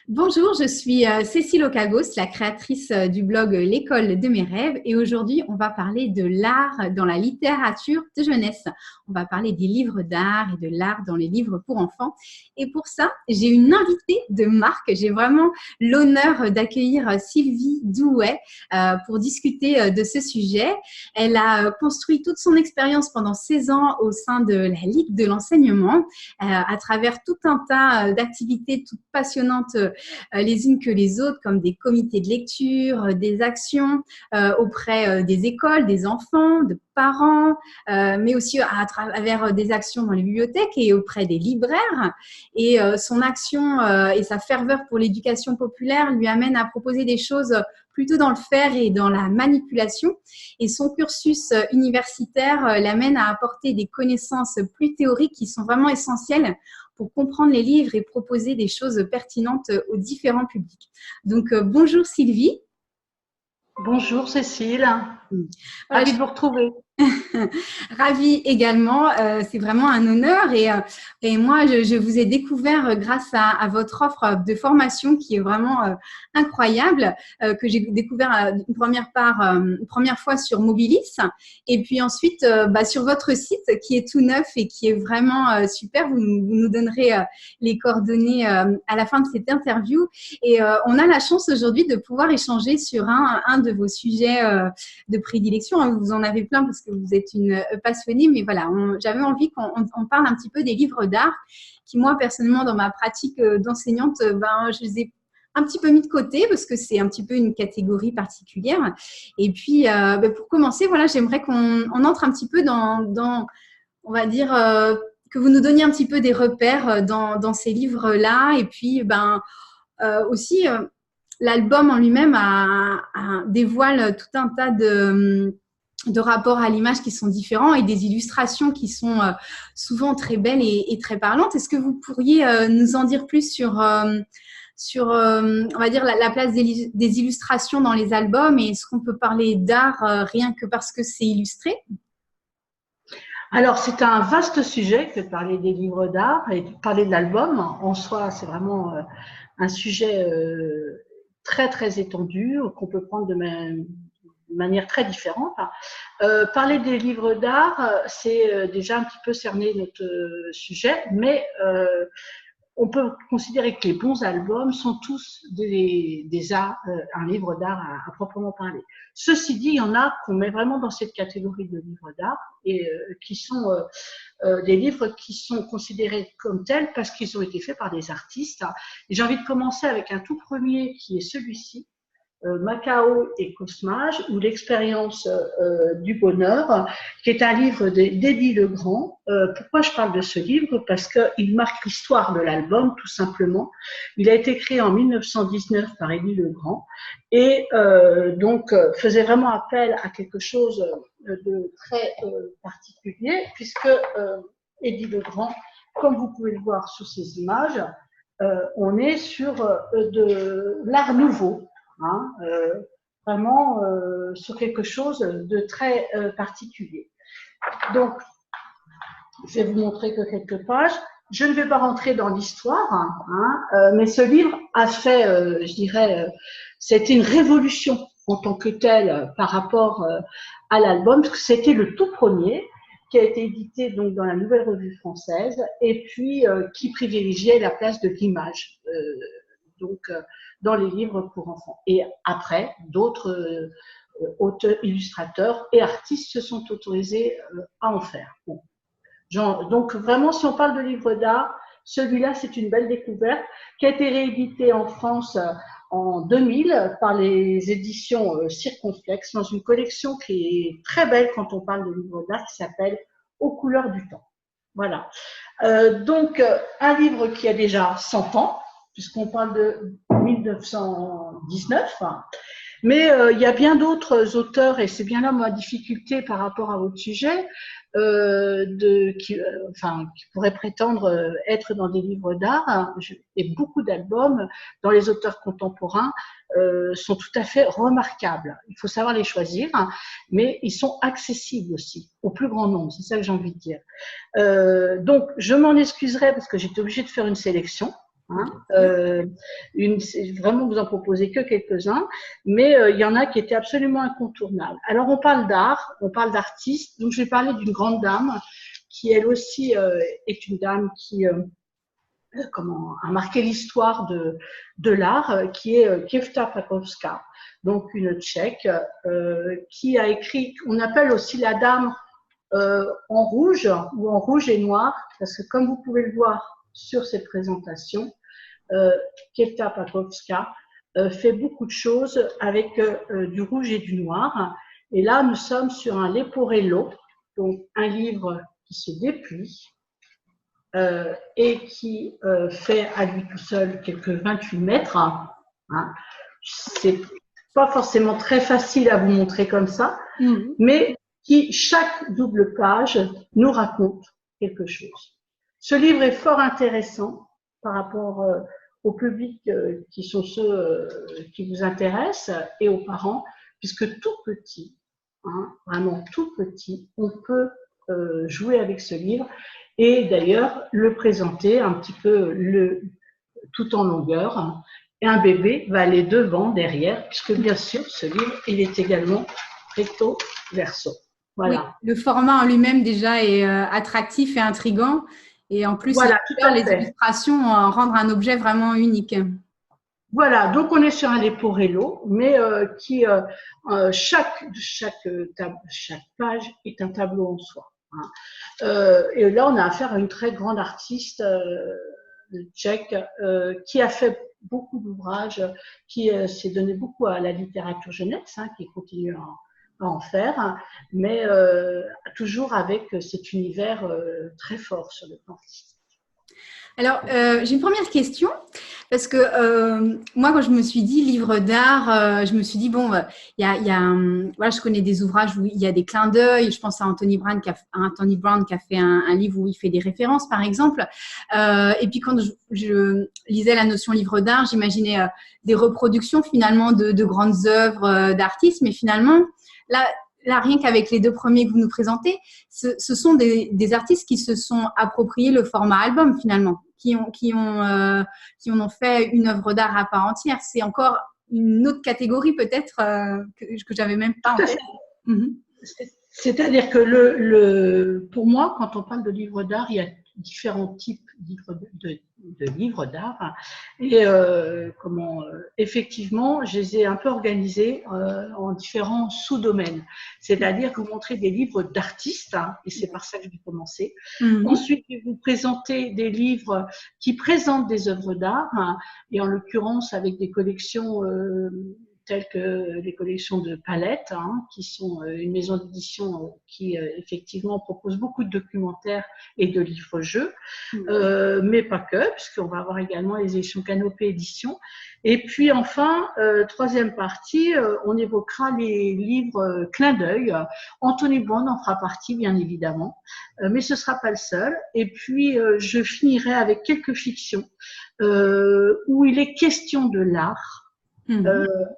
Bonjour, je suis Cécile Okagos, la créatrice du blog L'école de mes rêves et aujourd'hui on va parler de l'art dans la littérature de jeunesse. On va parler des livres d'art et de l'art dans les livres pour enfants et pour ça j'ai une invitée de marque. J'ai vraiment l'honneur d'accueillir Sylvie Douet pour discuter de ce sujet. Elle a construit toute son expérience pendant 16 ans au sein de la Ligue de l'enseignement à travers tout un tas d'activités toutes passionnantes les unes que les autres, comme des comités de lecture, des actions auprès des écoles, des enfants, de parents, mais aussi à travers des actions dans les bibliothèques et auprès des libraires. Et son action et sa ferveur pour l'éducation populaire lui amènent à proposer des choses plutôt dans le faire et dans la manipulation. Et son cursus universitaire l'amène à apporter des connaissances plus théoriques qui sont vraiment essentielles pour comprendre les livres et proposer des choses pertinentes aux différents publics. Donc, bonjour Sylvie. Bonjour Cécile, ravie de vous retrouver. Ravie également, c'est vraiment un honneur et moi je vous ai découvert grâce à votre offre de formation qui est vraiment incroyable, que j'ai découvert une première fois sur Mobilis et puis ensuite sur votre site qui est tout neuf et qui est vraiment super. Vous nous donnerez les coordonnées à la fin de cette interview et on a la chance aujourd'hui de pouvoir échanger sur un de vos sujets de prédilection. Vous en avez plein parce que vous êtes une passionnée, mais voilà, j'avais envie qu'on parle un petit peu des livres d'art qui, moi, personnellement, dans ma pratique d'enseignante, je les ai un petit peu mis de côté parce que c'est un petit peu une catégorie particulière. Et puis, pour commencer, voilà, j'aimerais qu'on entre un petit peu dans on va dire, que vous nous donniez un petit peu des repères dans ces livres-là. Et puis, aussi, l'album en lui-même dévoile tout un tas de rapports à l'image qui sont différents et des illustrations qui sont souvent très belles et très parlantes. Est-ce que vous pourriez nous en dire plus sur on va dire, la place des illustrations dans les albums et est-ce qu'on peut parler d'art rien que parce que c'est illustré? Alors, c'est un vaste sujet que de parler des livres d'art et de parler de l'album. En soi, c'est vraiment un sujet très, très étendu qu'on peut prendre de manière très différente. Parler des livres d'art, c'est déjà un petit peu cerner notre sujet, mais on peut considérer que les bons albums sont tous des arts, un livre d'art à proprement parler. Ceci dit, il y en a qu'on met vraiment dans cette catégorie de livres d'art et qui sont des livres qui sont considérés comme tels parce qu'ils ont été faits par des artistes. Et j'ai envie de commencer avec un tout premier qui est celui-ci, Macao et Cosmage, ou l'expérience du bonheur, qui est un livre d'Éddy Legrand. Pourquoi je parle de ce livre? Parce qu'il marque l'histoire de l'album, tout simplement. Il a été créé en 1919 par Éddy Legrand et donc faisait vraiment appel à quelque chose de très particulier, puisque Éddy Legrand, comme vous pouvez le voir sur ces images, on est sur de l'art nouveau. Vraiment sur quelque chose de très particulier. Donc, je vais vous montrer que quelques pages. Je ne vais pas rentrer dans l'histoire, mais ce livre a fait, je dirais, c'était une révolution en tant que telle par rapport à l'album, parce que c'était le tout premier qui a été édité donc dans la Nouvelle Revue Française et puis qui privilégiait la place de l'image. Donc dans les livres pour enfants. Et après, d'autres auteurs, illustrateurs et artistes se sont autorisés à en faire. Bon. Donc vraiment, si on parle de livres d'art, celui-là, c'est une belle découverte qui a été réédité en France en 2000 par les éditions Circonflexe dans une collection qui est très belle quand on parle de livres d'art qui s'appelle Aux couleurs du temps. Voilà. Donc, un livre qui a déjà 100 ans, puisqu'on parle de 1919. Mais il y a bien d'autres auteurs, et c'est bien là ma difficulté par rapport à votre sujet, qui pourraient prétendre être dans des livres d'art. Et beaucoup d'albums dans les auteurs contemporains sont tout à fait remarquables. Il faut savoir les choisir, mais ils sont accessibles aussi au plus grand nombre. C'est ça que j'ai envie de dire. Donc, je m'en excuserai parce que j'étais obligée de faire une sélection. Hein. Vraiment, vous en proposez que quelques-uns, mais il y en a qui étaient absolument incontournables. Alors, on parle d'art, on parle d'artistes. Donc, je vais parler d'une grande dame qui, elle aussi, est une dame qui a marqué l'histoire de l'art, qui est Květa Pakovská, donc une Tchèque qui a écrit, on appelle aussi la dame en rouge ou en rouge et noir, parce que comme vous pouvez le voir sur cette présentation, Květa Pakovská fait beaucoup de choses avec du rouge et du noir. Et là, nous sommes sur un Leporello, donc un livre qui se déplie et qui fait à lui tout seul quelques 28 mètres. Hein. C'est pas forcément très facile à vous montrer comme ça, mais qui, chaque double page, nous raconte quelque chose. Ce livre est fort intéressant par rapport au public qui sont ceux qui vous intéressent et aux parents, puisque tout petit, hein, vraiment tout petit, on peut jouer avec ce livre et d'ailleurs le présenter un petit peu tout en longueur. Et un bébé va aller devant, derrière, puisque bien sûr, ce livre, il est également recto verso. Voilà. Oui, le format en lui-même déjà est attractif et intriguant. Et en plus, voilà, les illustrations rendent un objet vraiment unique. Voilà, donc on est sur un Leporello, mais qui chaque page est un tableau en soi. Hein. Et là, on a affaire à une très grande artiste tchèque qui a fait beaucoup d'ouvrages, qui s'est donné beaucoup à la littérature jeunesse, hein, qui continue à en faire, mais toujours avec cet univers très fort sur le plan artistique. Alors, j'ai une première question, parce que moi, quand je me suis dit livre d'art, je me suis dit, bon, voilà, je connais des ouvrages où il y a des clins d'œil. Je pense à Anthony Brown qui a fait un livre où il fait des références, par exemple. Et puis, quand je lisais la notion livre d'art, j'imaginais des reproductions, finalement, de grandes œuvres d'artistes. Mais finalement, là, rien qu'avec les deux premiers que vous nous présentez, ce sont des artistes qui se sont appropriés le format album finalement, qui en ont fait une œuvre d'art à part entière. C'est encore une autre catégorie peut-être que j'avais même pas en tête. C'est-à-dire que pour moi, quand on parle de livre d'art, il y a différents types de livres d'art et effectivement, je les ai un peu organisés en différents sous-domaines. C'est-à-dire que vous montrez des livres d'artistes, hein, et c'est par ça que je vais commencer. Ensuite, je vais vous présenter des livres qui présentent des œuvres d'art, hein, et en l'occurrence avec des collections telles que les collections de Palette, hein, qui sont une maison d'édition qui effectivement propose beaucoup de documentaires et de livres-jeux, mais pas que, puisqu'on va avoir également les éditions Canopée Éditions. Et puis enfin, troisième partie, on évoquera les livres clins d'œil. Anthony Brown en fera partie, bien évidemment, mais ce ne sera pas le seul. Et puis, je finirai avec quelques fictions où il est question de l'art,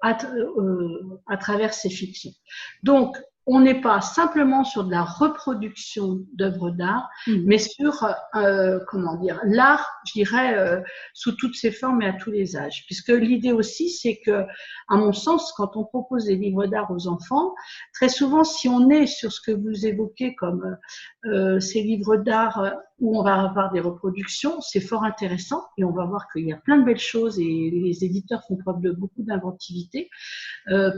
à travers ces fictions. Donc, on n'est pas simplement sur de la reproduction d'œuvres d'art, mais sur, l'art, je dirais, sous toutes ses formes et à tous les âges. Puisque l'idée aussi, c'est que, à mon sens, quand on propose des livres d'art aux enfants, très souvent, si on est sur ce que vous évoquez comme ces livres d'art où on va avoir des reproductions, c'est fort intéressant et on va voir qu'il y a plein de belles choses et les éditeurs font preuve de beaucoup d'inventivité.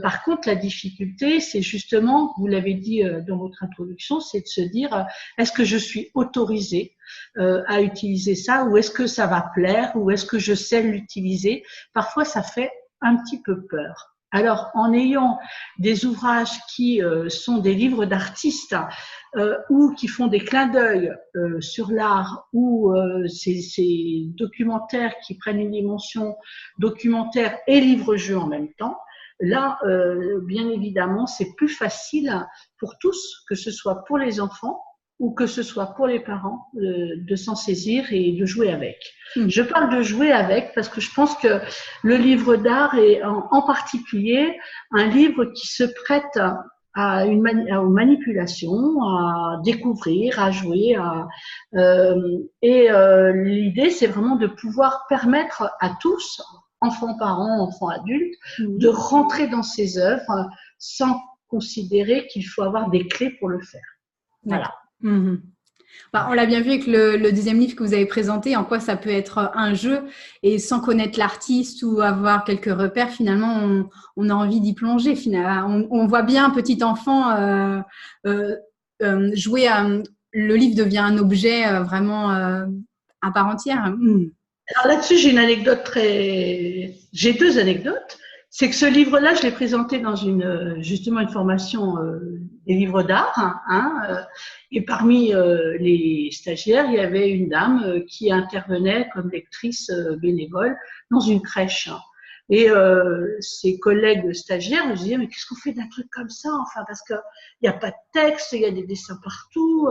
Par contre, la difficulté, c'est justement, vous l'avez dit dans votre introduction, c'est de se dire, est-ce que je suis autorisée à utiliser ça, ou est-ce que ça va plaire, ou est-ce que je sais l'utiliser? Parfois, ça fait un petit peu peur. Alors, en ayant des ouvrages qui sont des livres d'artistes ou qui font des clins d'œil sur l'art, ou ces documentaires qui prennent une dimension documentaire et livre-jeu en même temps, là, bien évidemment, c'est plus facile pour tous, que ce soit pour les enfants ou que ce soit pour les parents, de s'en saisir et de jouer avec. Je parle de jouer avec parce que je pense que le livre d'art est en particulier un livre qui se prête aux manipulations, à découvrir, à jouer. L'idée, c'est vraiment de pouvoir permettre à tous, enfants, parents, enfants, adultes, de rentrer dans ces œuvres sans considérer qu'il faut avoir des clés pour le faire. Voilà. Bah, on l'a bien vu avec le deuxième livre que vous avez présenté, en quoi ça peut être un jeu, et sans connaître l'artiste ou avoir quelques repères, finalement, on a envie d'y plonger. Finalement, on voit bien un petit enfant jouer. Le livre devient un objet vraiment à part entière. Alors là-dessus, j'ai deux anecdotes. C'est que ce livre-là, je l'ai présenté dans justement une formation des livres d'art, et parmi les stagiaires, il y avait une dame qui intervenait comme lectrice bénévole dans une crèche. Et ses collègues stagiaires me disaient, mais qu'est-ce qu'on fait d'un truc comme ça? Enfin, parce que il n'y a pas de texte, il y a des dessins partout,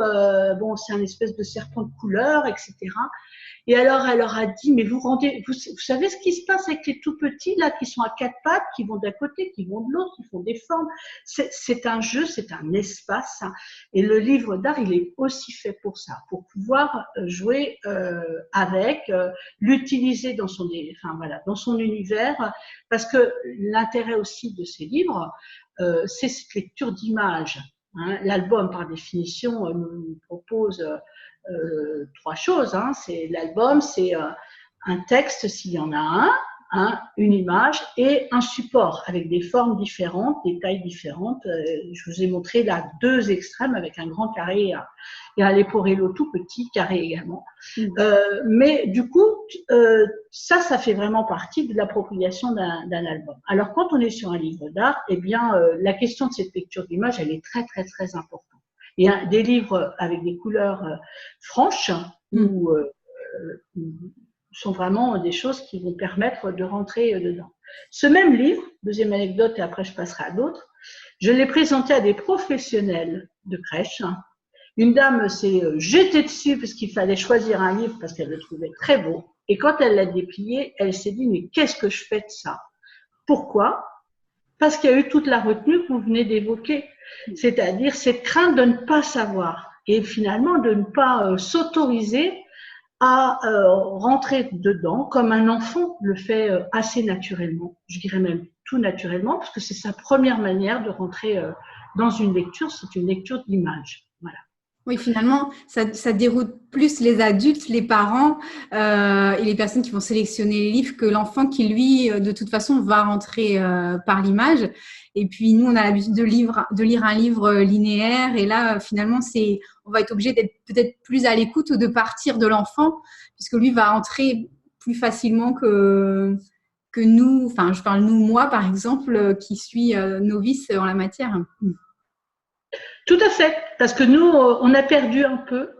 bon, c'est un espèce de serpent de couleur, etc. Et alors, elle leur a dit, mais vous savez ce qui se passe avec les tout petits, là, qui sont à quatre pattes, qui vont d'un côté, qui vont de l'autre, qui font des formes. C'est un jeu, c'est un espace. Et le livre d'art, il est aussi fait pour ça, pour pouvoir jouer avec, l'utiliser dans son univers. Parce que l'intérêt aussi de ces livres, c'est cette lecture d'images. L'album, par définition, nous propose trois choses. C'est l'album, c'est un texte s'il y en a une image et un support avec des formes différentes, des tailles différentes. Je vous ai montré là deux extrêmes avec un grand carré et un Leporello tout petit, carré également. Mais du coup, ça fait vraiment partie de l'appropriation d'un album. Alors quand on est sur un livre d'art, eh bien la question de cette lecture d'image, elle est très très très importante. Il y a des livres avec des couleurs franches où sont vraiment des choses qui vont permettre de rentrer dedans. Ce même livre, deuxième anecdote et après je passerai à d'autres, je l'ai présenté à des professionnels de crèche. Une dame s'est jetée dessus parce qu'il fallait choisir un livre parce qu'elle le trouvait très beau. Et quand elle l'a déplié, elle s'est dit, mais qu'est-ce que je fais de ça? Pourquoi? Parce qu'il y a eu toute la retenue que vous venez d'évoquer, c'est-à-dire cette crainte de ne pas savoir et finalement de ne pas s'autoriser à rentrer dedans comme un enfant le fait assez naturellement, je dirais même tout naturellement, parce que c'est sa première manière de rentrer dans une lecture, c'est une lecture d'image. Voilà. Oui, finalement, ça déroute plus les adultes, les parents et les personnes qui vont sélectionner les livres que l'enfant qui, lui, de toute façon, va rentrer par l'image. Et puis, nous, on a l'habitude de lire un livre linéaire. Et là, finalement, on va être obligé d'être peut-être plus à l'écoute ou de partir de l'enfant, puisque lui va entrer plus facilement que nous. Enfin, je parle nous, moi, par exemple, qui suis novice en la matière. Tout à fait, parce que nous, on a perdu un peu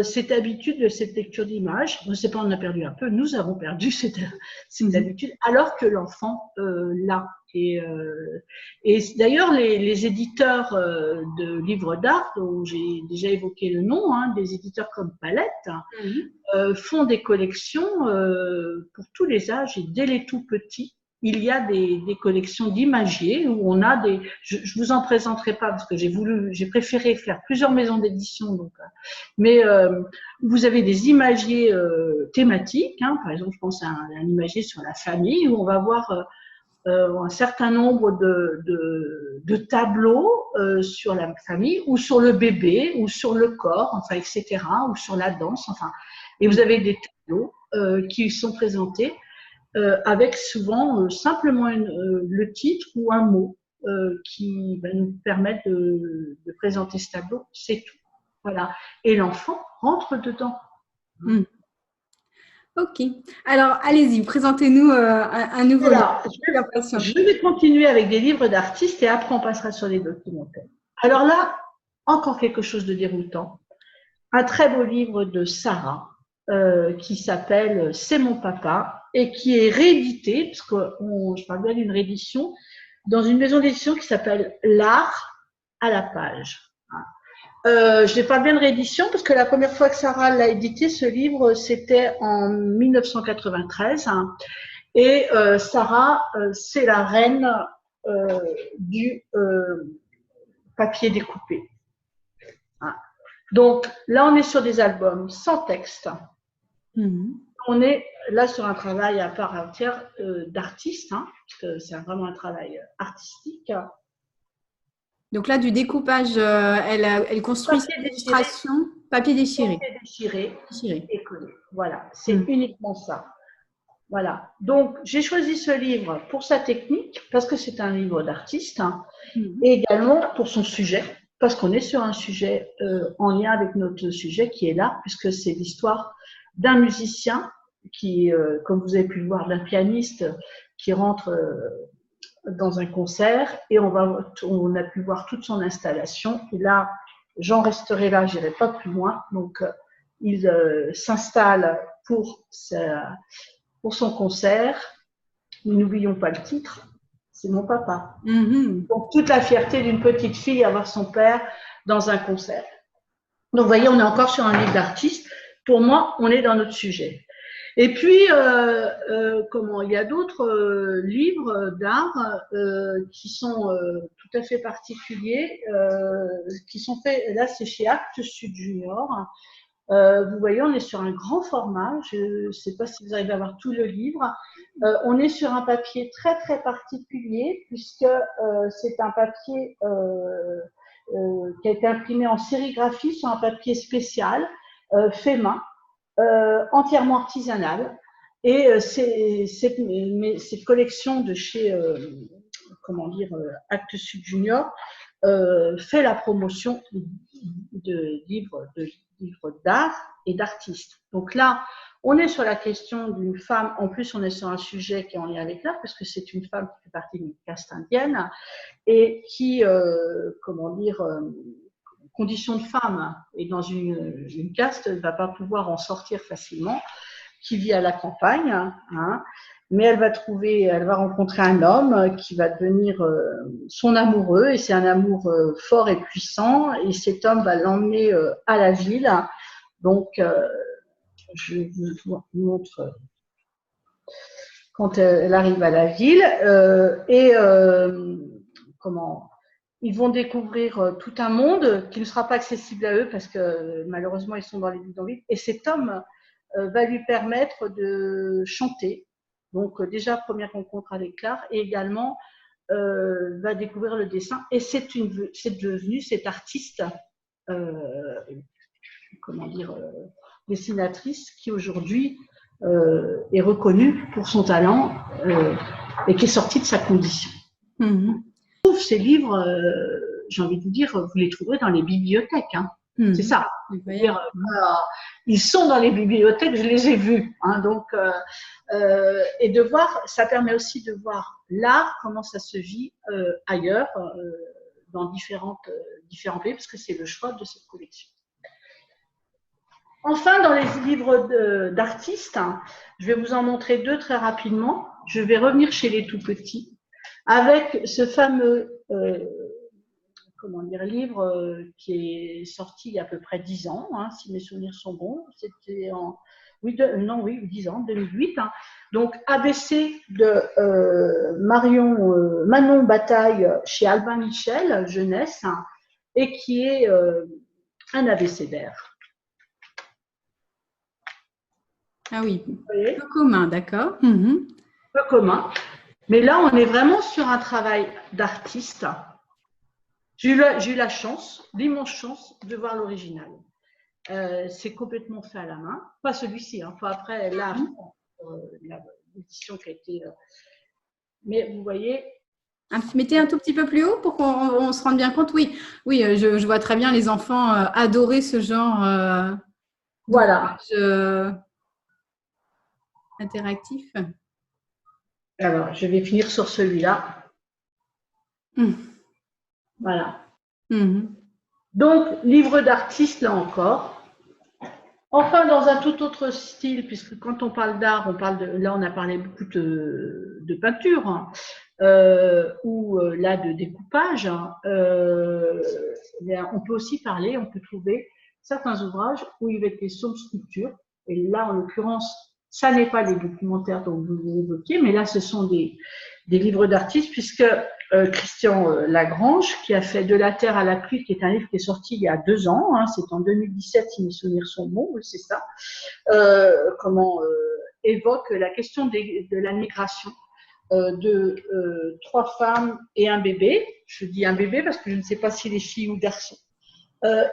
cette habitude de cette lecture d'image. Je ne sais pas, on a perdu un peu, nous avons perdu cette habitude, alors que l'enfant l'a. Et d'ailleurs, les éditeurs de livres d'art, dont j'ai déjà évoqué le nom, des éditeurs comme Palette, font des collections pour tous les âges et dès les tout petits. Il y a des collections d'imagiers où on a je vous en présenterai pas parce que j'ai préféré faire plusieurs maisons d'édition, donc, mais vous avez des imagiers thématiques, par exemple, je pense à un imagier sur la famille où on va voir un certain nombre de tableaux sur la famille ou sur le bébé ou sur le corps, enfin, etc., ou sur la danse, enfin, et vous avez des tableaux qui sont présentés avec souvent simplement le titre ou un mot qui va nous permettre de présenter ce tableau, c'est tout. Voilà. Et l'enfant rentre dedans. Ok. Alors, allez-y, présentez-nous un nouveau livre. Je vais continuer avec des livres d'artistes et après on passera sur les documentaires. Alors là, encore quelque chose de déroutant. Un très beau livre de Sarah qui s'appelle C'est mon papa et qui est réédité, parce que je parle bien d'une réédition, dans une maison d'édition qui s'appelle L'Art à la page. Je n'ai pas bien de réédition parce que la première fois que Sarah l'a édité, ce livre, c'était en 1993. Et Sarah, c'est la reine papier découpé. Hein. Donc là, on est sur des albums sans texte. On est là sur un travail à part entière d'artiste, hein, parce que c'est vraiment un travail artistique. Donc là, du découpage, elle construit cette illustration, papier déchiré. Papier déchiré et collé. Voilà, c'est uniquement ça. Voilà. Donc, j'ai choisi ce livre pour sa technique, parce que c'est un livre d'artiste, hein, et également pour son sujet, parce qu'on est sur un sujet en lien avec notre sujet qui est là, puisque c'est l'histoire d'un musicien qui, comme vous avez pu le voir, d'un pianiste qui rentre dans un concert et on a pu voir toute son installation. Et là, j'en resterai là, j'irai pas plus loin. Donc, il s'installe pour son concert. N'oublions pas le titre, c'est mon papa. Donc, toute la fierté d'une petite fille à voir son père dans un concert. Donc, vous voyez, on est encore sur un livre d'artiste. Pour moi, on est dans notre sujet. Et puis, il y a d'autres livres d'art qui sont tout à fait particuliers, qui sont faits, là c'est chez Actes Sud Junior. Vous voyez, on est sur un grand format, je ne sais pas si vous arrivez à voir tout le livre. On est sur un papier très très particulier, puisque c'est un papier qui a été imprimé en sérigraphie sur un papier spécial, fait main. Entièrement artisanale, et cette collection de chez Actes Sud Junior fait la promotion de livres d'art et d'artistes. Donc là, on est sur la question d'une femme, en plus on est sur un sujet qui est en lien avec l'art, parce que c'est une femme qui fait partie d'une caste indienne et qui, condition de femme et dans une caste ne va pas pouvoir en sortir facilement, qui vit à la campagne, hein, mais elle va rencontrer un homme qui va devenir son amoureux, et c'est un amour fort et puissant, et cet homme va l'emmener à la ville. Donc, je vous montre quand elle arrive à la ville, ils vont découvrir tout un monde qui ne sera pas accessible à eux parce que malheureusement ils sont dans les bidonvilles. Et cet homme va lui permettre de chanter. Donc déjà première rencontre avec l'art, et également va découvrir le dessin. Et c'est devenu cette artiste, dessinatrice qui aujourd'hui est reconnue pour son talent et qui est sortie de sa condition. Ces livres, j'ai envie de vous dire, vous les trouverez dans les bibliothèques. Hein. C'est ça. Ils sont dans les bibliothèques, je les ai vus. Hein, donc, et de voir, ça permet aussi de voir l'art, comment ça se vit ailleurs, dans différents pays, parce que c'est le choix de cette collection. Enfin, dans les livres d'artistes, je vais vous en montrer deux très rapidement. Je vais revenir chez les tout petits, avec ce fameux livre qui est sorti il y a à peu près 10 ans, hein, si mes souvenirs sont bons. C'était en 10 ans, 2008. Hein. Donc ABC de Manon Bataille chez Albin Michel, jeunesse, hein, et qui est un abécédaire. Ah oui, peu commun, d'accord. Peu commun. Mais là, on est vraiment sur un travail d'artiste. J'ai eu la chance, l'immense chance, de voir l'original. C'est complètement fait à la main. Pas celui-ci, hein, pas après l'édition qui a été… mais vous voyez… Mettez un tout petit peu plus haut pour qu'on se rende bien compte. Oui, je vois très bien les enfants adorer ce genre voilà. Interactif. Alors, je vais finir sur celui-là. Voilà. Donc, livre d'artiste, là encore. Enfin, dans un tout autre style, puisque quand on parle d'art, là, on a parlé beaucoup de peinture, hein, ou là, de découpage. Hein, on peut aussi on peut trouver certains ouvrages où il va être question de sculpture. Et là, en l'occurrence, ça n'est pas les documentaires dont vous évoquiez, mais là, ce sont des livres d'artistes, puisque Christian Lagrange, qui a fait De la Terre à la pluie, qui est un livre qui est sorti il y a 2 ans, hein, c'est en 2017 si mes souvenirs sont bons, oui, c'est ça, évoque la question de la migration de 3 femmes et un bébé. Je dis un bébé parce que je ne sais pas s'il est fille ou garçon.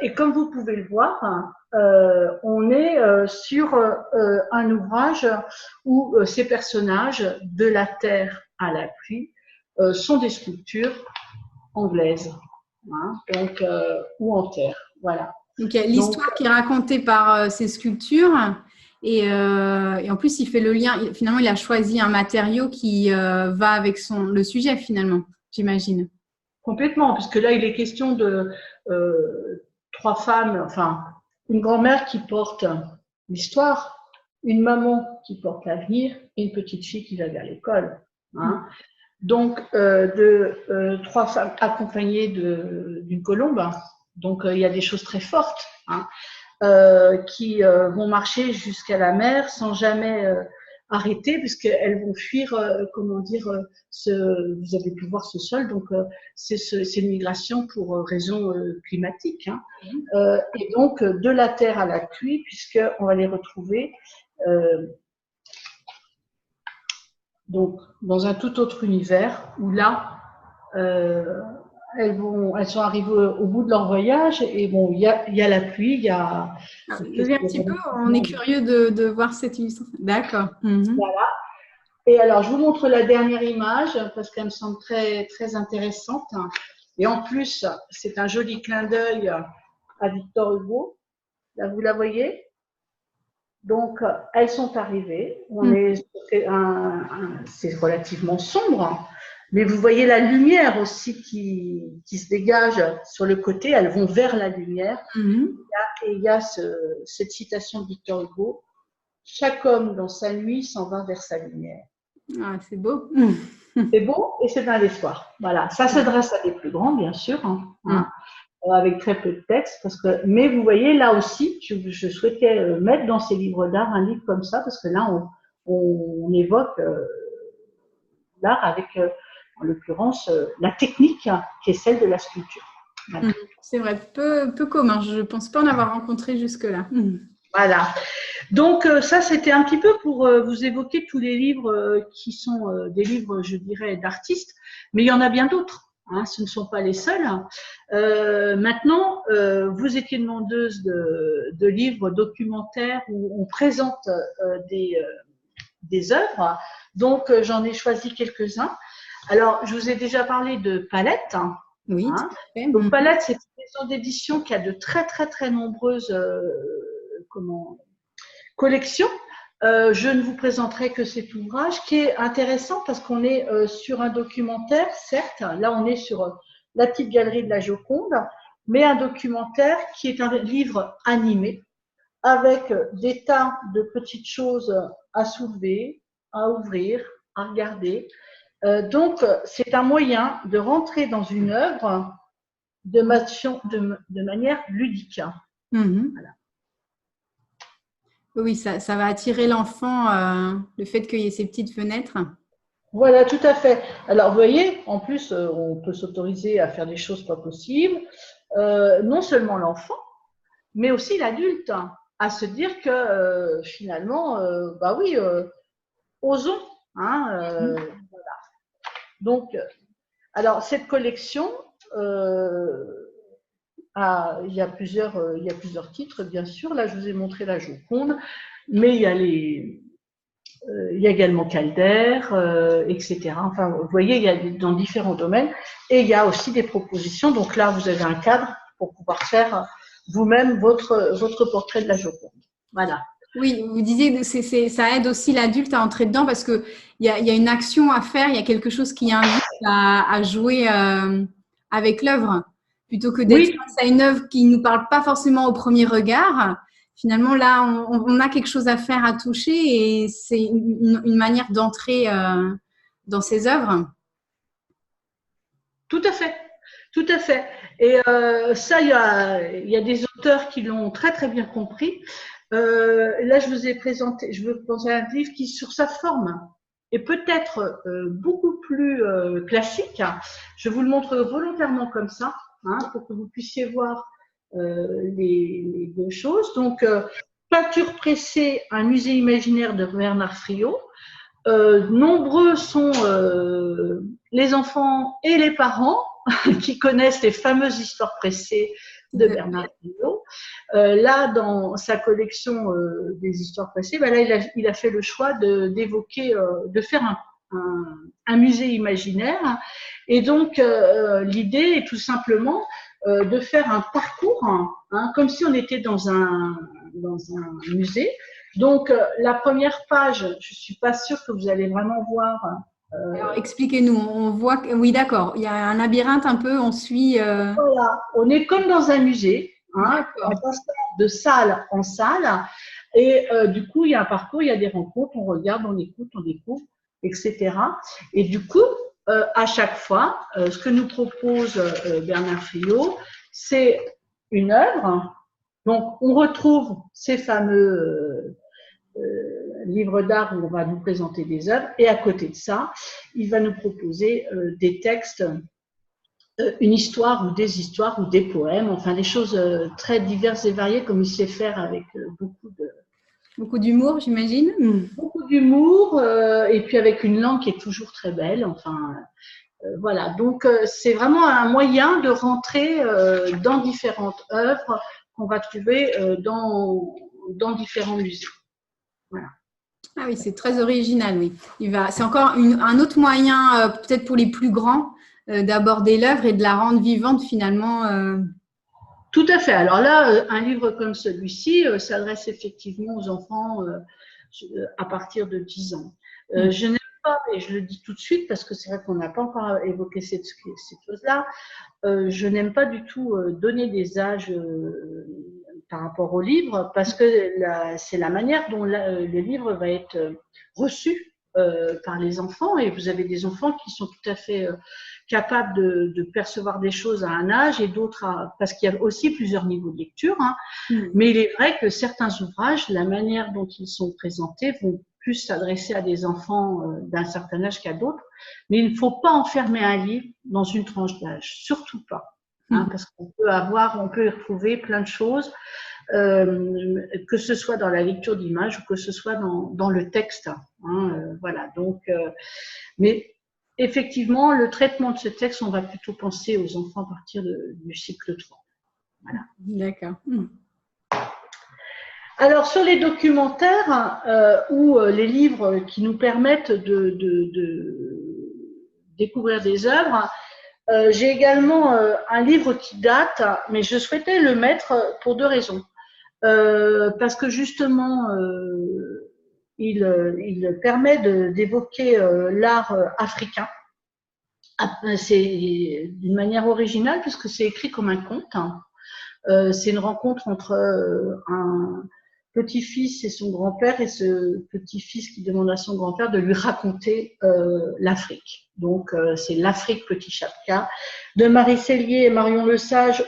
Et comme vous pouvez le voir, on est sur un ouvrage où ces personnages, de la terre à la pluie, sont des sculptures anglaises, hein, donc, ou en terre. Voilà. Donc, il y a l'histoire qui est racontée par ces sculptures. Et en plus, il fait le lien. Finalement, il a choisi un matériau qui va avec le sujet, finalement, j'imagine. Complètement, puisque là, il est question de 3 femmes, enfin, une grand-mère qui porte l'histoire, une maman qui porte l'avenir et une petite fille qui va vers l'école. Hein. Donc, 3 femmes accompagnées d'une colombe. Donc, il y a des choses très fortes, hein, qui vont marcher jusqu'à la mer sans jamais arrêter, puisqu'elles vont fuir, vous avez pu voir ce sol, donc c'est une migration pour raisons climatiques. Hein. Et donc, de la terre à la pluie, puisqu'on va les retrouver donc dans un tout autre univers où là, elles sont arrivées au bout de leur voyage et bon, il y a la pluie, il y a. Je vais un petit peu, on est curieux de voir cette illustration. D'accord. Voilà. Et alors, je vous montre la dernière image parce qu'elle me semble très, très intéressante. Et en plus, c'est un joli clin d'œil à Victor Hugo. Là, vous la voyez? Donc, elles sont arrivées. C'est relativement sombre, mais vous voyez la lumière aussi qui se dégage sur le côté. Elles vont vers la lumière. Et il y a cette citation de Victor Hugo: chaque homme dans sa nuit s'en va vers sa lumière. Ah, c'est beau. C'est beau et c'est un espoir. Voilà, ça s'adresse à des plus grands, bien sûr. Hein. Avec très peu de texte, mais vous voyez là aussi, je souhaitais mettre dans ces livres d'art un livre comme ça, parce que là on évoque l'art avec, en l'occurrence, la technique qui est celle de la sculpture. Voilà. C'est vrai, peu commun. Je ne pense pas en avoir rencontré jusque-là. Voilà. Donc ça, c'était un petit peu pour vous évoquer tous les livres qui sont des livres, je dirais, d'artistes, mais il y en a bien d'autres. Hein, ce ne sont pas les seuls. Maintenant, vous étiez demandeuse de livres documentaires où on présente des œuvres. Donc, j'en ai choisi quelques-uns. Alors, je vous ai déjà parlé de Palette. Oui. Hein. Donc, Palette, c'est une maison d'édition qui a de très, très, très nombreuses collections. Je ne vous présenterai que cet ouvrage qui est intéressant parce qu'on est sur un documentaire, certes, là on est sur la petite galerie de la Joconde, mais un documentaire qui est un livre animé avec des tas de petites choses à soulever, à ouvrir, à regarder. Donc c'est un moyen de rentrer dans une œuvre de manière ludique. Voilà. Oui, ça va attirer l'enfant, le fait qu'il y ait ces petites fenêtres. Voilà, tout à fait. Alors, vous voyez, en plus, on peut s'autoriser à faire des choses pas possibles. Non seulement l'enfant, mais aussi l'adulte, hein, à se dire que finalement, bah oui, osons. Hein, voilà. Donc, alors, cette collection, il y a plusieurs titres, bien sûr. Là, je vous ai montré la Joconde, mais il y a également Calder, etc. Enfin, vous voyez, il y a dans différents domaines. Et il y a aussi des propositions. Donc là, vous avez un cadre pour pouvoir faire vous-même votre portrait de la Joconde. Voilà. Oui, vous disiez que ça aide aussi l'adulte à entrer dedans parce qu'il y a une action à faire, il y a quelque chose qui invite à jouer avec l'œuvre. Plutôt que d'être face à une œuvre qui ne nous parle pas forcément au premier regard. Finalement, là, on a quelque chose à faire, à toucher et c'est une manière d'entrer dans ces œuvres. Tout à fait, tout à fait. Et ça, il y a des auteurs qui l'ont très, très bien compris. Là, je veux penser à un livre qui, sur sa forme, est peut-être beaucoup plus classique. Je vous le montre volontairement comme ça, hein, pour que vous puissiez voir les deux choses. Donc, peinture pressée, un musée imaginaire de Bernard Friot. Nombreux sont les enfants et les parents qui connaissent les fameuses histoires pressées de Bernard Friot. Là, dans sa collection des histoires pressées, ben là, il a fait le choix d'évoquer, de faire un musée imaginaire. Et donc, l'idée est tout simplement de faire un parcours, hein, comme si on était dans un musée. Donc, la première page, je suis pas sûre que vous allez vraiment voir. Alors, expliquez-nous. On voit que, oui, d'accord. Il y a un labyrinthe un peu. On suit. Voilà, on est comme dans un musée, hein, en passant de salle en salle. Et du coup, il y a un parcours, il y a des rencontres, on regarde, on écoute, on découvre, etc. Et du coup, à chaque fois, ce que nous propose Bernard Friot, c'est une œuvre. Donc, on retrouve ces fameux livres d'art où on va nous présenter des œuvres. Et à côté de ça, il va nous proposer des textes, une histoire ou des poèmes, enfin des choses très diverses et variées comme il sait faire avec beaucoup d'humour, j'imagine. Beaucoup d'humour et puis avec une langue qui est toujours très belle. Enfin, voilà. Donc, c'est vraiment un moyen de rentrer dans différentes œuvres qu'on va trouver dans différents musées. Voilà. Ah oui, c'est très original, oui. C'est encore un autre moyen, peut-être pour les plus grands, d'aborder l'œuvre et de la rendre vivante finalement. Tout à fait. Alors là, un livre comme celui-ci s'adresse effectivement aux enfants à partir de 10 ans. Je n'aime pas, et je le dis tout de suite parce que c'est vrai qu'on n'a pas encore évoqué cette chose-là, je n'aime pas du tout donner des âges par rapport au livre parce que c'est la manière dont le livre va être reçu par les enfants, et vous avez des enfants qui sont tout à fait capables de percevoir des choses à un âge et d'autres parce qu'il y a aussi plusieurs niveaux de lecture, hein. Mais il est vrai que certains ouvrages, la manière dont ils sont présentés vont plus s'adresser à des enfants d'un certain âge qu'à d'autres, mais il ne faut pas enfermer un livre dans une tranche d'âge, surtout pas, hein, parce qu'on peut y retrouver plein de choses, que ce soit dans la lecture d'images ou que ce soit dans le texte, hein, voilà. Donc, mais effectivement, le traitement de ce texte, on va plutôt penser aux enfants à partir du cycle 3. Voilà. D'accord. Alors, sur les documentaires ou les livres qui nous permettent de découvrir des œuvres, j'ai également un livre qui date, mais je souhaitais le mettre pour deux raisons. Parce que justement, il permet d'évoquer l'art africain. C'est d'une manière originale puisque c'est écrit comme un conte. C'est une rencontre entre un petit-fils et son grand-père, et ce petit-fils qui demande à son grand-père de lui raconter l'Afrique. Donc, c'est l'Afrique Petit Chapka de Marie Sellier et Marion Lesage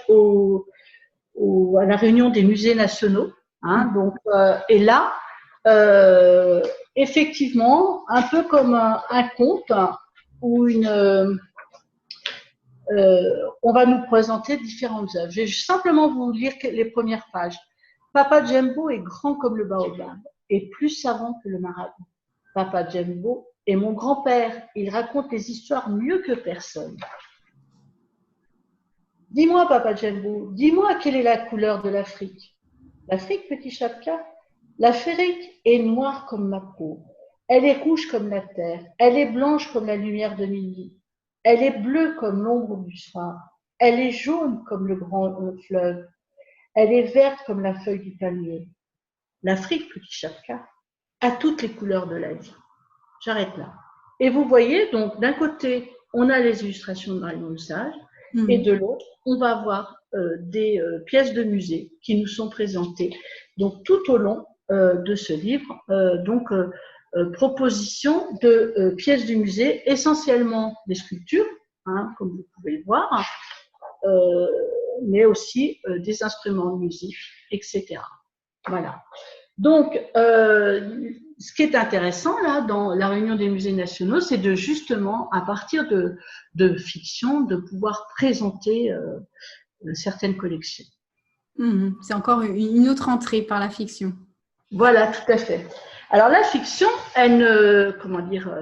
à la réunion des musées nationaux. Hein, donc, et là, effectivement, un peu comme un conte où on va nous présenter différentes œuvres. Je vais simplement vous lire les premières pages. Papa Jumbo est grand comme le baobab et plus savant que le marabout. Papa Jumbo est mon grand-père. Il raconte les histoires mieux que personne. Dis-moi, Papa Jumbo, dis-moi quelle est la couleur de l'Afrique. L'Afrique, petit Chapka? L'Afrique est noire comme ma peau. Elle est rouge comme la terre. Elle est blanche comme la lumière de midi. Elle est bleue comme l'ombre du soir. Elle est jaune comme le grand fleuve. Elle est verte comme la feuille du palmier. L'Afrique, petit Chapka, a toutes les couleurs de la vie. J'arrête là. Et vous voyez, donc, d'un côté, on a les illustrations de Marion Lesage, et de l'autre, on va avoir des pièces de musée qui nous sont présentées. Donc, tout au long de ce livre, proposition de pièces du musée, essentiellement des sculptures, hein, comme vous pouvez le voir, mais aussi des instruments de musique, etc. Voilà. Donc, ce qui est intéressant là dans la réunion des musées nationaux, c'est de justement, à partir de fiction, de pouvoir présenter certaines collections. C'est encore une autre entrée par la fiction. Voilà, tout à fait. Alors la fiction, comment dire,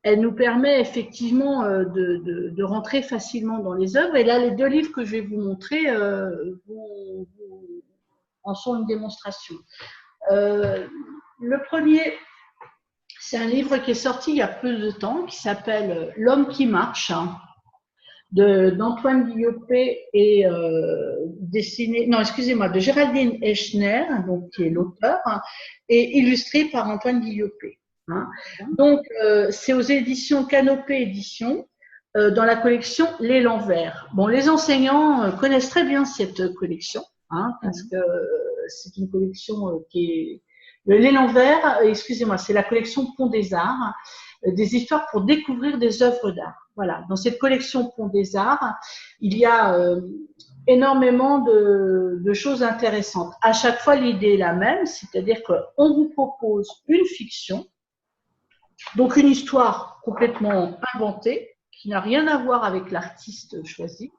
elle nous permet effectivement de rentrer facilement dans les œuvres. Et là, les deux livres que je vais vous montrer en sont une démonstration. Le premier, c'est un livre qui est sorti il y a peu de temps, qui s'appelle L'homme qui marche, d'Antoine Guillopé et de Géraldine Echner, donc qui est l'auteur, et illustré par Antoine Guillopé. Donc, c'est aux éditions Canopée Éditions, dans la collection L'Élan Vert. Bon, les enseignants connaissent très bien cette collection, parce que c'est une collection qui est… L'Élan Vert, excusez-moi, c'est la collection Pont des Arts, des histoires pour découvrir des œuvres d'art. Voilà, dans cette collection Pont des Arts, il y a énormément de choses intéressantes. À chaque fois, l'idée est la même, c'est-à-dire qu'on vous propose une fiction, donc une histoire complètement inventée, qui n'a rien à voir avec l'artiste choisi,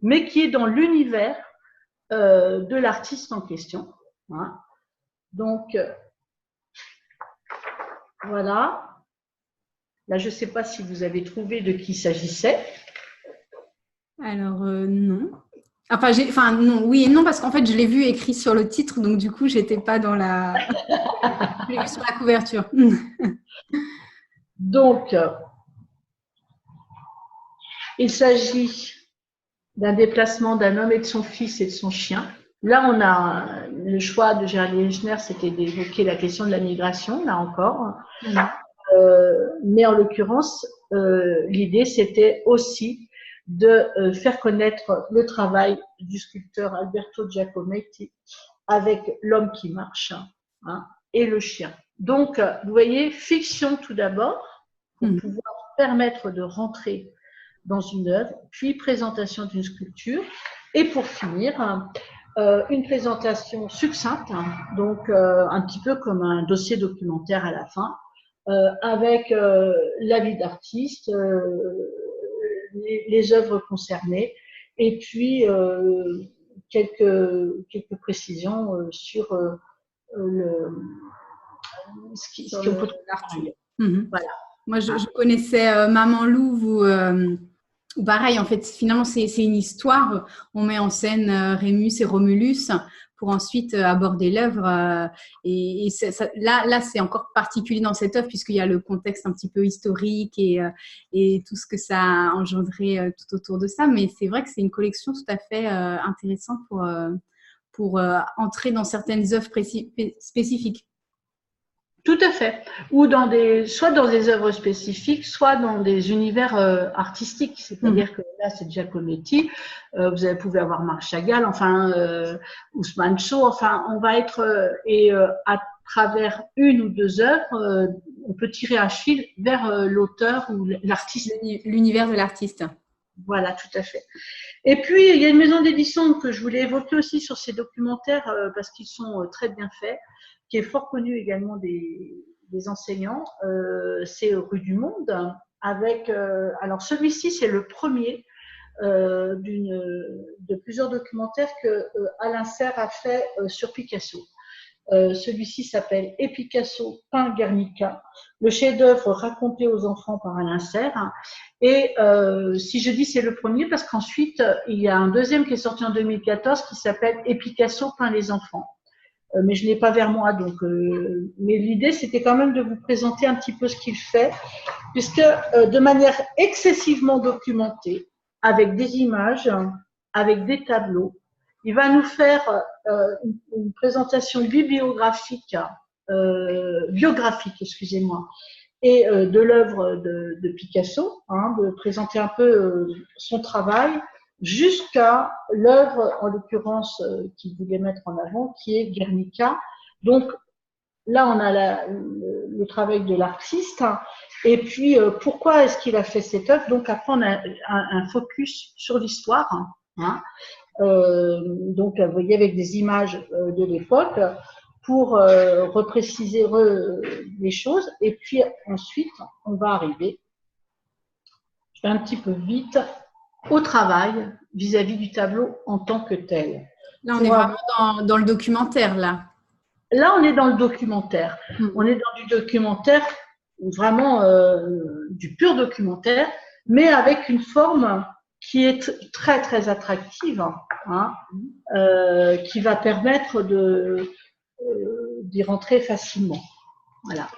mais qui est dans l'univers de l'artiste en question. Donc, voilà. Là, je ne sais pas si vous avez trouvé de qui il s'agissait. Alors, non. Non, oui et non, parce qu'en fait, je l'ai vu écrit sur le titre, donc du coup, je n'étais pas dans la… je l'ai vu sur la couverture. Donc, il s'agit d'un déplacement d'un homme et de son fils et de son chien. Là, on a le choix de Géraldine Echner, c'était d'évoquer la question de la migration, là encore. Mais en l'occurrence, l'idée, c'était aussi de faire connaître le travail du sculpteur Alberto Giacometti avec l'homme qui marche et le chien. Donc, vous voyez, fiction tout d'abord, pour pouvoir permettre de rentrer dans une œuvre, puis présentation d'une sculpture, et pour finir, une présentation succincte, donc un petit peu comme un dossier documentaire à la fin, avec l'avis d'artiste, les œuvres concernées, et puis quelques précisions sur ce qu'on peut trouver. Voilà. Moi, je connaissais Maman Louve où pareil, en fait, finalement, c'est une histoire. On met en scène Rémus et Romulus pour ensuite aborder l'œuvre. Et là, c'est encore particulier dans cette œuvre puisqu'il y a le contexte un petit peu historique et tout ce que ça a engendré tout autour de ça. Mais c'est vrai que c'est une collection tout à fait intéressante pour entrer dans certaines œuvres spécifiques. Tout à fait. Ou soit dans des œuvres spécifiques, soit dans des univers artistiques. C'est-à-dire que là, c'est Giacometti. Vous pouvez avoir Marc Chagall, Ousmane Sow. Enfin, on va être à travers une ou deux œuvres, on peut tirer un fil vers l'auteur ou l'artiste. L'univers de l'artiste. Voilà, tout à fait. Et puis, il y a une maison d'édition que je voulais évoquer aussi sur ces documentaires parce qu'ils sont très bien faits, qui est fort connu également des enseignants, c'est Rue du Monde, avec, alors celui-ci c'est le premier de plusieurs documentaires que Alain Serre a fait sur Picasso. Celui-ci s'appelle Et Picasso peint Guernica, le chef-d'œuvre raconté aux enfants par Alain Serre. Et si je dis c'est le premier, parce qu'ensuite il y a un deuxième qui est sorti en 2014 qui s'appelle Et Picasso peint les enfants. Mais je n'ai pas vers moi, donc. Mais l'idée, c'était quand même de vous présenter un petit peu ce qu'il fait, puisque de manière excessivement documentée, avec des images, avec des tableaux, il va nous faire une présentation bibliographique, biographique, excusez-moi, et de l'œuvre de Picasso, de présenter un peu son travail, jusqu'à l'œuvre, en l'occurrence, qu'il voulait mettre en avant, qui est Guernica. Donc, là, on a le travail de l'artiste. Et puis, pourquoi est-ce qu'il a fait cette œuvre? Donc, après, on a un focus sur l'histoire. Donc, vous voyez, avec des images de l'époque, pour repréciser les choses. Et puis ensuite, on va arriver, je vais un petit peu vite, au travail vis-à-vis du tableau en tant que tel. Là, on est vraiment dans le documentaire, là. Là, on est dans le documentaire. On est dans du documentaire, vraiment du pur documentaire, mais avec une forme qui est très, très attractive, hein, qui va permettre d'y rentrer facilement. Voilà.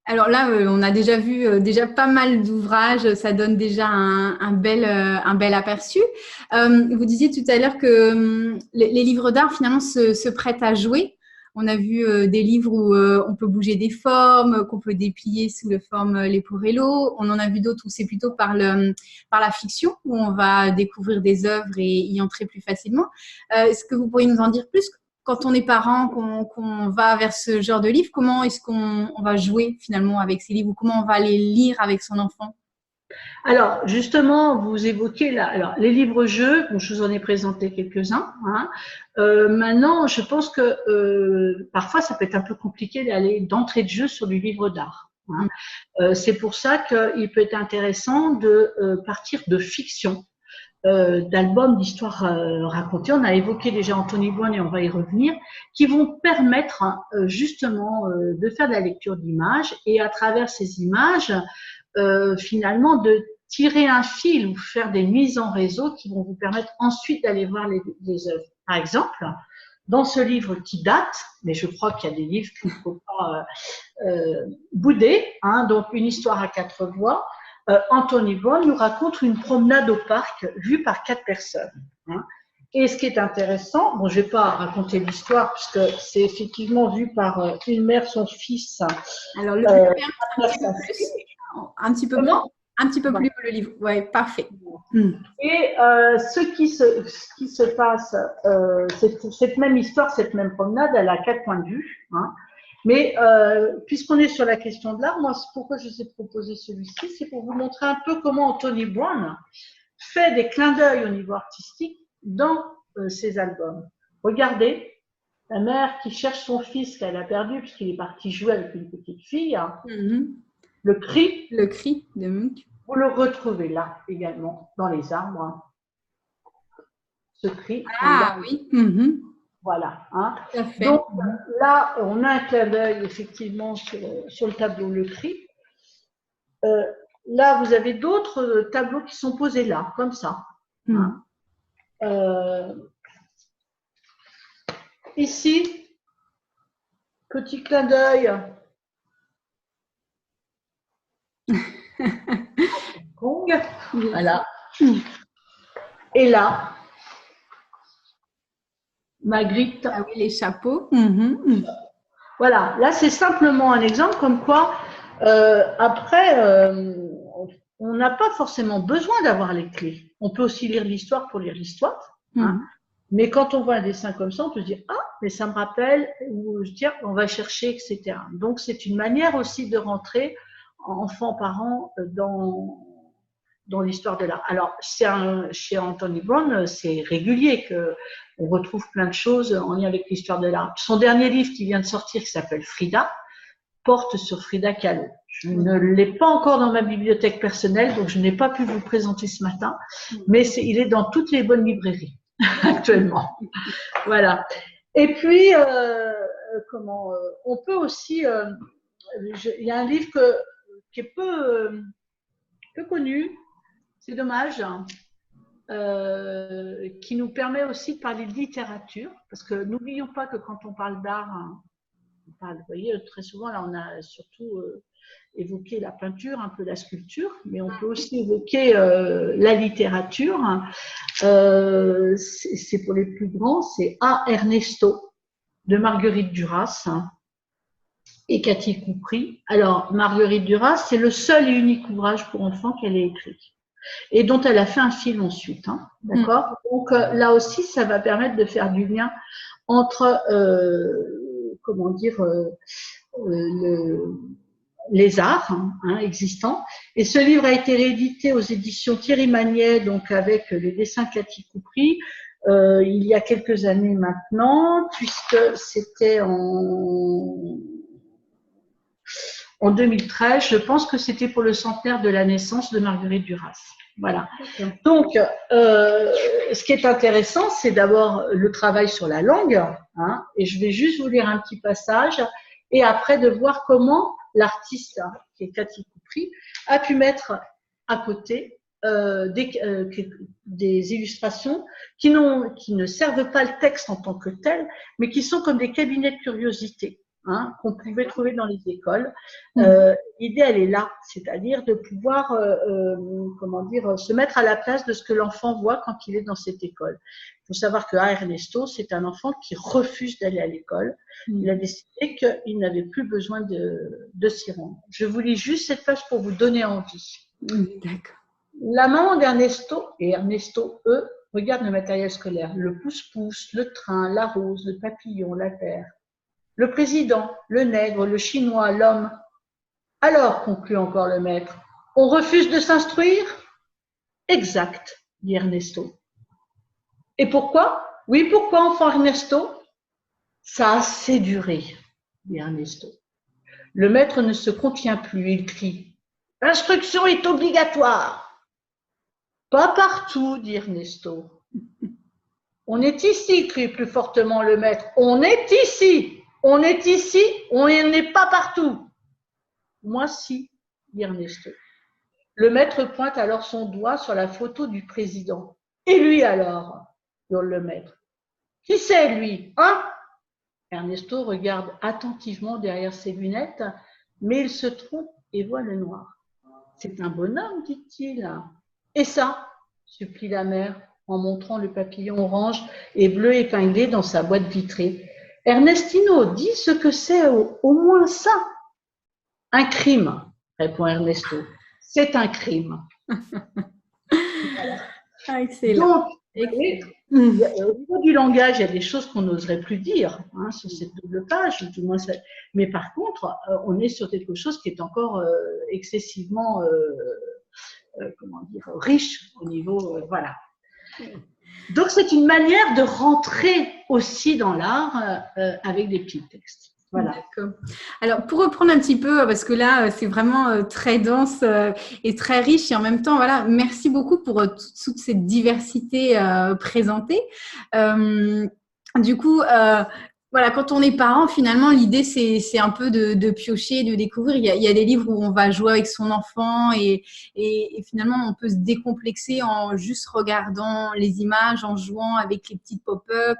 Alors là, on a déjà vu déjà pas mal d'ouvrages, ça donne déjà un bel aperçu. Vous disiez tout à l'heure que les livres d'art finalement se prêtent à jouer. On a vu des livres où on peut bouger des formes, qu'on peut déplier sous la forme Leporello. On en a vu d'autres où c'est plutôt par la fiction, où on va découvrir des œuvres et y entrer plus facilement. Est-ce que vous pourriez nous en dire plus? Quand on est parent, qu'on va vers ce genre de livre, comment est-ce qu'on va jouer finalement avec ces livres ou comment on va les lire avec son enfant? Alors, justement, vous évoquez là, alors, les livres-jeux, bon, je vous en ai présenté quelques-uns. Hein. Maintenant, je pense que parfois, ça peut être un peu compliqué d'entrer de jeu sur du livre d'art. Hein. C'est pour ça qu'il peut être intéressant de partir de fiction. D'albums d'histoires racontées. On a évoqué déjà Anthony Boine et on va y revenir, qui vont permettre justement de faire de la lecture d'images et à travers ces images, finalement, de tirer un fil ou faire des mises en réseau qui vont vous permettre ensuite d'aller voir les œuvres. Par exemple, dans ce livre qui date, mais je crois qu'il y a des livres qu'il ne faut pas bouder, hein, donc une histoire à 4 voix, Anthony Boine nous raconte une promenade au parc vue par 4 personnes. Hein. Et ce qui est intéressant, bon, je ne vais pas raconter l'histoire puisque c'est effectivement vu par une mère, son fils. Alors, le un petit peu plus le livre. Oui, parfait. Et ce qui se passe, cette même histoire, cette même promenade, elle a 4 points de vue. Hein. Mais puisqu'on est sur la question de l'art, moi, pourquoi je vous ai proposé celui-ci, c'est pour vous montrer un peu comment Anthony Boine fait des clins d'œil au niveau artistique dans ses albums. Regardez, la mère qui cherche son fils qu'elle a perdu puisqu'il est parti jouer avec une petite fille. Le cri. Le cri de Munch. Vous le retrouvez là également, dans les arbres. Ce cri. Ah oui. Voilà. Hein. Donc là, on a un clin d'œil effectivement sur le tableau Le Cri. Là, vous avez d'autres tableaux qui sont posés là, comme ça. Hein. Ici, petit clin d'œil. Kong. Voilà. Et là, Magritte. Ah oui, les chapeaux. Voilà, là c'est simplement un exemple comme quoi après on n'a pas forcément besoin d'avoir les clés. On peut aussi lire l'histoire pour lire l'histoire. Hein. Mais quand on voit un dessin comme ça, on peut se dire ah mais ça me rappelle ou je dis on va chercher etc. Donc c'est une manière aussi de rentrer enfant-parent dans l'histoire de l'art. Alors, chez Anthony Boine, c'est régulier qu'on retrouve plein de choses en lien avec l'histoire de l'art. Son dernier livre qui vient de sortir, qui s'appelle Frida, porte sur Frida Kahlo. Je ne l'ai pas encore dans ma bibliothèque personnelle, donc je n'ai pas pu vous le présenter ce matin, mais il est dans toutes les bonnes librairies actuellement. Voilà. Et puis, on peut aussi... il y a un livre qui est peu connu, c'est dommage, qui nous permet aussi de parler de littérature, parce que n'oublions pas que quand on parle d'art, vous voyez, très souvent, là, on a surtout évoqué la peinture, un peu la sculpture, mais on peut aussi évoquer la littérature. C'est pour les plus grands, c'est A. Ernesto, de Marguerite Duras et Cathy Coupry. Alors, Marguerite Duras, c'est le seul et unique ouvrage pour enfants qu'elle ait écrit et dont elle a fait un film ensuite. Hein, d'accord. Donc, là aussi, ça va permettre de faire du lien entre, les arts existants. Et ce livre a été réédité aux éditions Thierry Magnet, donc avec les dessins Cathy Coupry, il y a quelques années maintenant, puisque c'était en 2013, je pense que c'était pour le centenaire de la naissance de Marguerite Duras. Voilà. Donc, ce qui est intéressant, c'est d'abord le travail sur la langue, hein, et je vais juste vous lire un petit passage, et après de voir comment l'artiste, hein, qui est Cathy Coupry, a pu mettre à côté des illustrations qui ne servent pas le texte en tant que tel, mais qui sont comme des cabinets de curiosité, hein, qu'on pouvait trouver dans les écoles. L'idée, elle est là, c'est-à-dire de pouvoir, comment dire, se mettre à la place de ce que l'enfant voit quand il est dans cette école. Il faut savoir que Ernesto, c'est un enfant qui refuse d'aller à l'école. Il a décidé qu'il n'avait plus besoin de s'y rendre. Je vous lis juste cette page pour vous donner envie. D'accord. La maman d'Ernesto, et Ernesto, eux, regardent le matériel scolaire, le pouce-pouce, le train, la rose, le papillon, la terre. Le président, le nègre, le chinois, l'homme. Alors, conclut encore le maître, on refuse de s'instruire? Exact, dit Ernesto. Et pourquoi? Oui, pourquoi, enfant Ernesto? Ça a assez duré, dit Ernesto. Le maître ne se contient plus, il crie. L'instruction est obligatoire. Pas partout, dit Ernesto. On est ici, crie plus fortement le maître. On est ici. On est ici, on n'est pas partout. Moi, si, dit Ernesto. Le maître pointe alors son doigt sur la photo du président. Et lui alors, hurle le maître. Qui c'est, lui, hein? Ernesto regarde attentivement derrière ses lunettes, mais il se trompe et voit le noir. C'est un bonhomme, dit-il. Et ça, supplie la mère en montrant le papillon orange et bleu épinglé dans sa boîte vitrée. Ernestino, dis ce que c'est au moins ça. Un crime, répond Ernesto. C'est un crime. Ah, excellent. Donc, au niveau du langage, il y a des choses qu'on n'oserait plus dire, hein, sur cette double page, du moins mais par contre, on est sur quelque chose qui est encore excessivement comment dire, riche au niveau, voilà. Donc, c'est une manière de rentrer aussi dans l'art avec des petits textes. Voilà. D'accord. Alors, pour reprendre un petit peu, parce que là, c'est vraiment très dense et très riche, et en même temps, voilà, merci beaucoup pour toute cette diversité présentée. Du coup, voilà, quand on est parent, finalement, l'idée, c'est un peu de piocher, de découvrir. Il y a des livres où on va jouer avec son enfant et finalement, on peut se décomplexer en juste regardant les images, en jouant avec les petites pop-up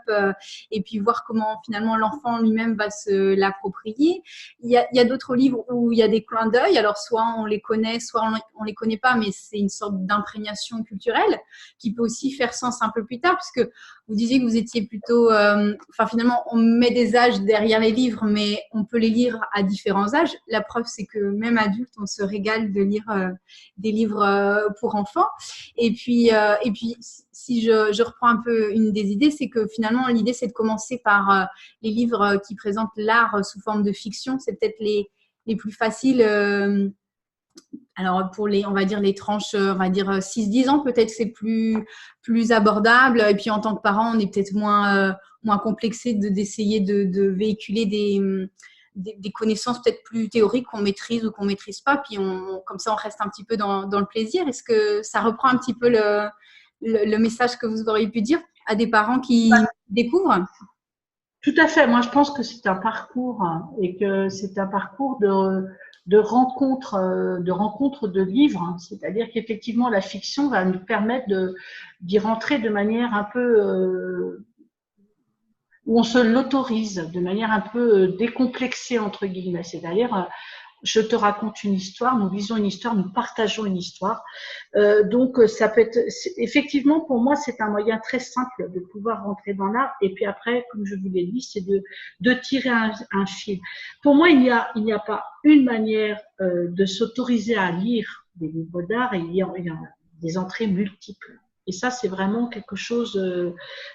et puis voir comment finalement l'enfant lui-même va se l'approprier. Il y a d'autres livres où il y a des clins d'œil. Alors, soit on les connaît, soit on les connaît pas, mais c'est une sorte d'imprégnation culturelle qui peut aussi faire sens un peu plus tard, puisque vous disiez que vous étiez plutôt… enfin, finalement, on met des âges derrière les livres, mais on peut les lire à différents âges. La preuve, c'est que même adulte, on se régale de lire des livres pour enfants. Et puis si je reprends un peu une des idées, c'est que finalement, l'idée, c'est de commencer par les livres qui présentent l'art sous forme de fiction. C'est peut-être les plus faciles… alors, pour on va dire les tranches, on va dire 6-10 ans, peut-être c'est plus abordable. Et puis, en tant que parent, on est peut-être moins complexé d'essayer de véhiculer des connaissances peut-être plus théoriques qu'on maîtrise ou qu'on maîtrise pas. Puis, comme ça, on reste un petit peu dans le plaisir. Est-ce que ça reprend un petit peu le message que vous auriez pu dire à des parents qui découvrent? Tout à fait. Moi, je pense que c'est un parcours et que c'est un parcours de rencontres de livres. Hein. C'est-à-dire qu'effectivement, la fiction va nous permettre d'y rentrer de manière un peu où on se l'autorise, de manière un peu décomplexée, entre guillemets. C'est-à-dire, je te raconte une histoire, nous lisons une histoire, nous partageons une histoire. Donc, ça peut être… Effectivement, pour moi, c'est un moyen très simple de pouvoir rentrer dans l'art. Et puis après, comme je vous l'ai dit, c'est de tirer un fil. Pour moi, il n'y a pas une manière de s'autoriser à lire des livres d'art. Il y a des entrées multiples. Et ça, c'est vraiment quelque chose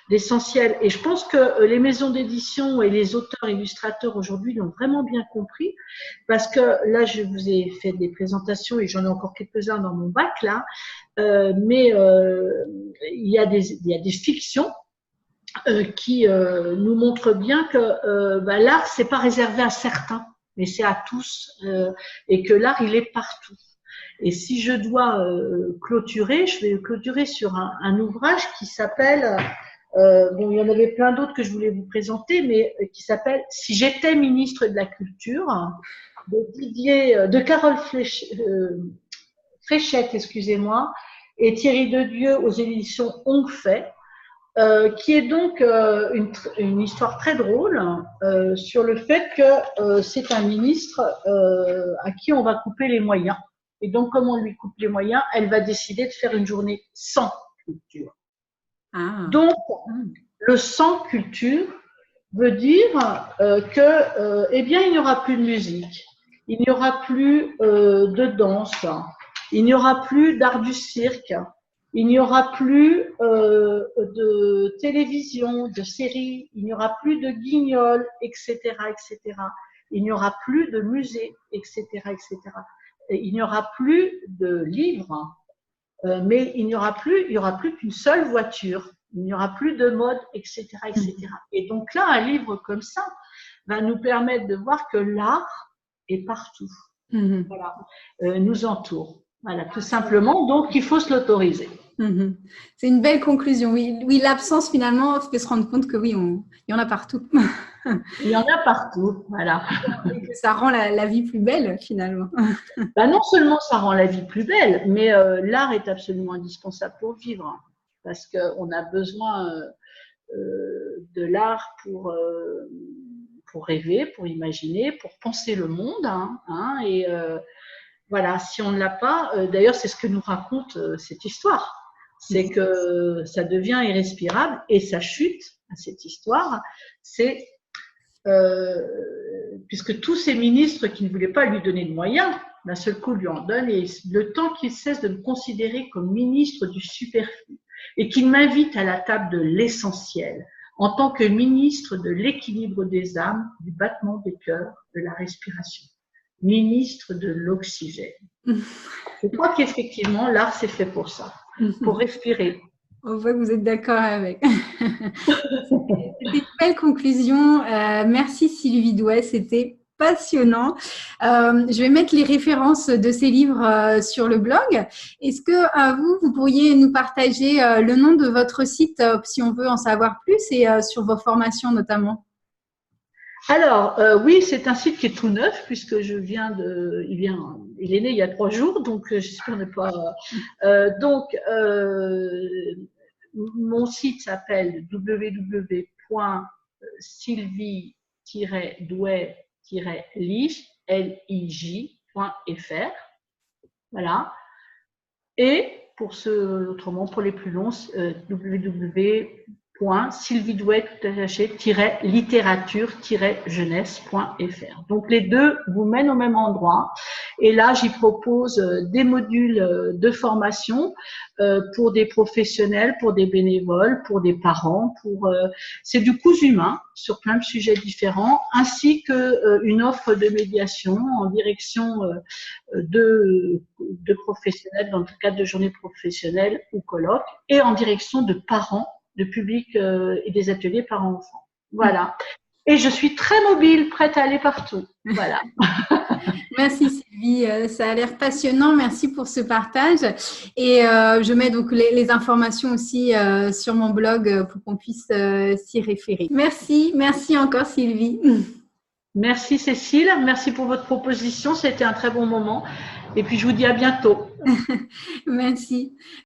d'essentiel. Et je pense que les maisons d'édition et les auteurs illustrateurs aujourd'hui l'ont vraiment bien compris, parce que là, je vous ai fait des présentations et j'en ai encore quelques-uns dans mon bac là, mais il y a des fictions qui nous montre bien que l'art, c'est pas réservé à certains, mais c'est à tous, et que l'art, il est partout. Et si je dois clôturer, je vais clôturer sur un ouvrage qui s'appelle, bon, il y en avait plein d'autres que je voulais vous présenter, mais qui s'appelle Si j'étais ministre de la Culture, de Carole Fréchette, excusez-moi, et Thierry Dedieu aux éditions On fait. Qui est donc une histoire très drôle sur le fait que c'est un ministre à qui on va couper les moyens. Et donc, comme on lui coupe les moyens, elle va décider de faire une journée sans culture. Ah. Donc, le sans culture veut dire eh bien, il n'y aura plus de musique, il n'y aura plus de danse, il n'y aura plus d'art du cirque, il n'y aura plus de télévision, de séries, il n'y aura plus de guignols, etc., etc. Il n'y aura plus de musées, etc., etc. Et il n'y aura plus de livres, mais il n'y aura plus qu'une seule voiture, il n'y aura plus de mode, etc., etc. Et donc là, un livre comme ça va nous permettre de voir que l'art est partout, voilà, nous entoure. Voilà, tout simplement. Donc, il faut se l'autoriser. C'est une belle conclusion. Oui, l'absence, finalement, fait se rendre compte que oui, il y en a partout. Il y en a partout, voilà. Et que ça rend la vie plus belle, finalement. Non seulement ça rend la vie plus belle, mais l'art est absolument indispensable pour vivre. Parce qu'on a besoin de l'art pour rêver, pour imaginer, pour penser le monde. Et voilà, si on ne l'a pas, d'ailleurs, c'est ce que nous raconte cette histoire. C'est que ça devient irrespirable et sa chute à cette histoire, c'est puisque tous ces ministres qui ne voulaient pas lui donner de moyens, d'un seul coup lui en donnent, et le temps qu'il cesse de me considérer comme ministre du superflu et qu'il m'invite à la table de l'essentiel en tant que ministre de l'équilibre des âmes, du battement des cœurs, de la respiration. Ministre de l'oxygène. Je crois qu'effectivement, l'art, c'est fait pour ça, pour respirer. On voit que vous êtes d'accord avec. C'était une belle conclusion. Merci Sylvie Douai, c'était passionnant. Je vais mettre les références de ces livres sur le blog. Est-ce que vous pourriez nous partager le nom de votre site si on veut en savoir plus et sur vos formations notamment? Alors, oui, c'est un site qui est tout neuf puisque il est né il y a 3 jours, donc j'espère ne pas. Mon site s'appelle www.sylvie-douai-lig.fr. Voilà. Et pour les plus longs, www.sylviedouet-littérature-jeunesse.fr. Donc les deux vous mènent au même endroit. Et là, j'y propose des modules de formation pour des professionnels, pour des bénévoles, pour des parents. C'est du cousu humain sur plein de sujets différents, ainsi que une offre de médiation en direction de professionnels dans le cadre de journées professionnelles ou colloques, et en direction de parents, de public et des ateliers parents-enfants. Voilà. Et je suis très mobile, prête à aller partout. Voilà. Merci Sylvie, ça a l'air passionnant. Merci pour ce partage. Et je mets donc les informations aussi sur mon blog pour qu'on puisse s'y référer. Merci encore Sylvie. Merci Cécile, merci pour votre proposition. C'était un très bon moment. Et puis je vous dis à bientôt. Merci.